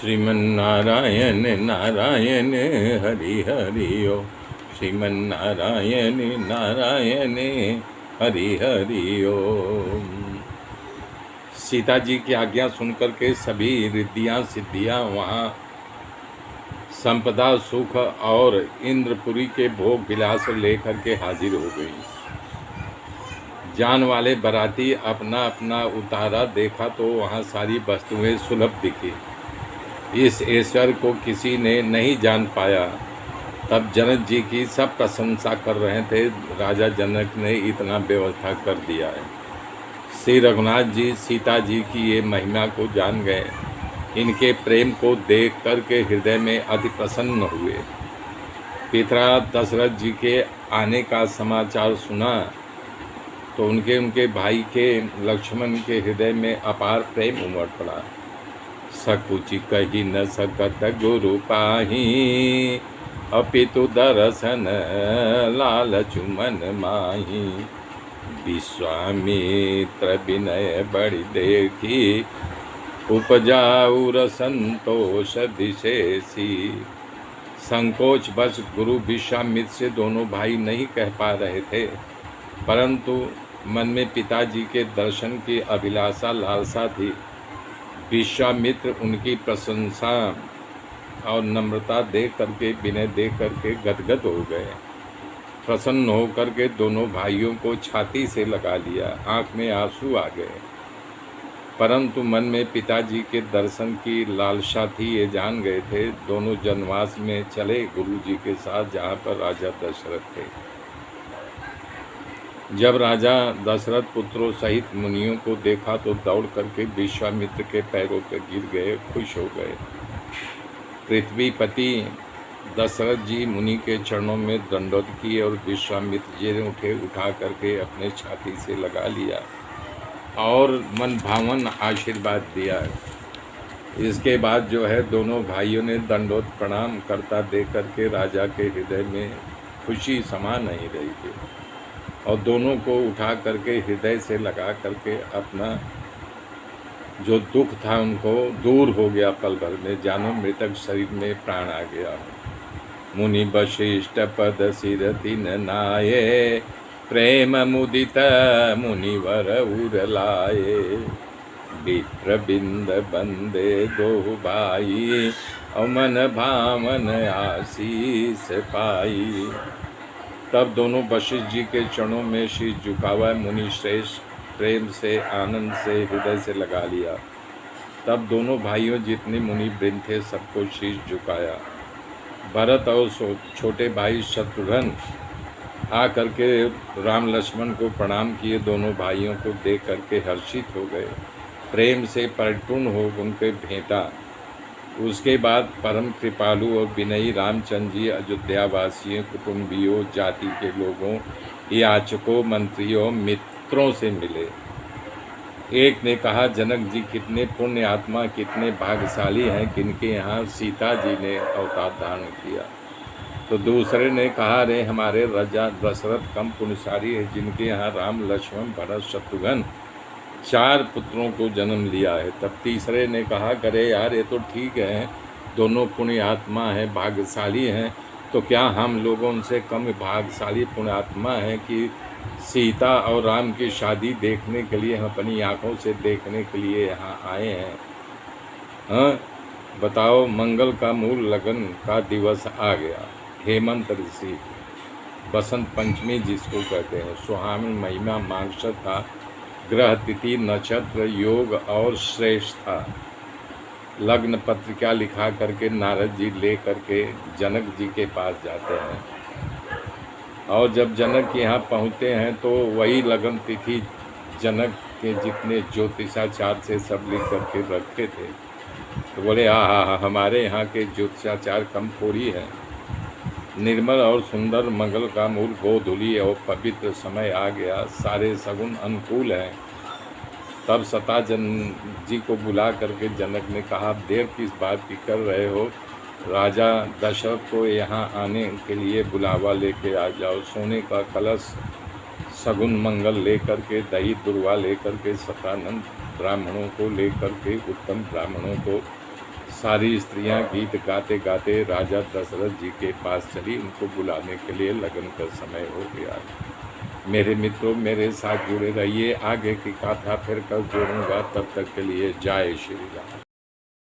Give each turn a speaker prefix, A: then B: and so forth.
A: श्रीमन्नारायण नारायण हरि हरि ओम। श्रीमन्नारायण नारायण हरि हरि ओम। सीता जी की आज्ञा सुनकर के सभी रिद्धियाँ सिद्धियाँ वहाँ संपदा सुख और इंद्रपुरी के भोग विलास लेकर के हाजिर हो गई। जान वाले बराती अपना अपना उतारा देखा तो वहाँ सारी वस्तुएं सुलभ दिखी। इस ईश्वर को किसी ने नहीं जान पाया। तब जनक जी की सब प्रशंसा कर रहे थे। राजा जनक ने इतना व्यवस्था कर दिया है। श्री रघुनाथ जी सीता जी की ये महिमा को जान गए। इनके प्रेम को देख कर के हृदय में अति प्रसन्न हुए। पिता दशरथ जी के आने का समाचार सुना तो उनके भाई के लक्ष्मण के हृदय में अपार प्रेम उमड़ पड़ा। सकुचि कही न सकत गुरु पाही, अपितु दर्शन लालचु मन माही। विश्वामित्र विनय बड़ी देखी, उपजाऊ संतोष विशेषी। संकोच बस गुरु विश्वामित्र से दोनों भाई नहीं कह पा रहे थे, परंतु मन में पिताजी के दर्शन की अभिलाषा लालसा थी। विश्वामित्र उनकी प्रशंसा और नम्रता देख करके विनय देख करके गदगद हो गए। प्रसन्न होकर के दोनों भाइयों को छाती से लगा लिया। आंख में आंसू आ गए, परंतु मन में पिताजी के दर्शन की लालसा थी। ये जान गए थे दोनों जनवास में चले गुरु जी के साथ, जहाँ पर राजा दशरथ थे। जब राजा दशरथ पुत्रों सहित मुनियों को देखा तो दौड़ करके विश्वामित्र के पैरों पर गिर गए, खुश हो गए। पृथ्वीपति दशरथ जी मुनि के चरणों में दंडवत किए और विश्वामित्र जी ने उठा करके अपने छाती से लगा लिया और मन भावन आशीर्वाद दिया। इसके बाद जो है दोनों भाइयों ने दंडवत प्रणाम करता देख करके राजा के हृदय में खुशी समा नहीं रही थी और दोनों को उठा करके हृदय से लगा करके अपना जो दुख था उनको दूर हो गया। पल भर में जानो मृतक शरीर में प्राण आ गया। मुनि वशिष्ठ पद सिर दिन नाये, प्रेम मुदित मुनिवर उर लाए। विप्र बिंद बंदे दो भाई, और मन भावन आशीष पाई। तब दोनों वशिष्ठ जी के चरणों में शीश झुकावा। मुनि श्रेष्ठ प्रेम से आनंद से हृदय से लगा लिया। तब दोनों भाइयों जितने मुनि वृंद थे सबको शीश झुकाया। भरत और छोटे भाई शत्रुघ्न आ करके राम लक्ष्मण को प्रणाम किए। दोनों भाइयों को देख करके हर्षित हो गए, प्रेम से परिपूर्ण हो उनके भेंटा। उसके बाद परम कृपालु और विनयी रामचंद्र जी अयोध्यावासियों, कुटुंबियों, जाति के लोगों, याचकों, मंत्रियों, मित्रों से मिले। एक ने कहा, जनक जी कितने पुण्य आत्मा, कितने भाग्यशाली हैं कि इनके यहाँ सीता जी ने अवतार धारण किया। तो दूसरे ने कहा, अरे हमारे राजा दशरथ कम पुण्यशाली है जिनके यहाँ राम लक्ष्मण भरत शत्रुघ्न 4 पुत्रों को जन्म लिया है। तब तीसरे ने कहा, अरे यार ये तो ठीक है, दोनों पुण्य आत्मा हैं, भाग्यशाली हैं, तो क्या हम लोगों उनसे कम भाग्यशाली पुण्य आत्मा हैं कि सीता और राम की शादी देखने के लिए, हम अपनी आँखों से देखने के लिए यहाँ आए हैं। हाँ बताओ, मंगल का मूल लगन का दिवस आ गया। हेमंत ऋषि, बसंत पंचमी जिसको कहते हैं, सुहावन महिमा मांगशत था। ग्रह तिथि नक्षत्र योग और श्रेष्ठ था। लग्न पत्रिका लिखा करके नारद जी ले करके जनक जी के पास जाते हैं और जब जनक यहाँ पहुँचते हैं तो वही लग्न तिथि जनक के जितने ज्योतिषाचार्य से सब लिख करके रखे थे। तो बोले, हाँ हमारे यहाँ के ज्योतिषाचार्य कम थोड़ी है। निर्मल और सुंदर मंगल का मूल गोधूली और पवित्र समय आ गया, सारे सगुन अनुकूल हैं। तब सताजन जी को बुला करके जनक ने कहा, देर किस बात की कर रहे हो, राजा दशरथ को यहाँ आने के लिए बुलावा लेके आ जाओ। सोने का कलश, सगुन मंगल लेकर के, दही दुर्वा लेकर के, सतानंद ब्राह्मणों को लेकर के, उत्तम ब्राह्मणों को सारी स्त्रियां गीत गाते गाते राजा दशरथ जी के पास चली, उनको बुलाने के लिए लगन का समय हो गया। मेरे मित्रों, मेरे साथ जुड़े रहिए, आगे की कथा फिर कल जोड़ूंगा। तब तक के लिए जय श्री राम।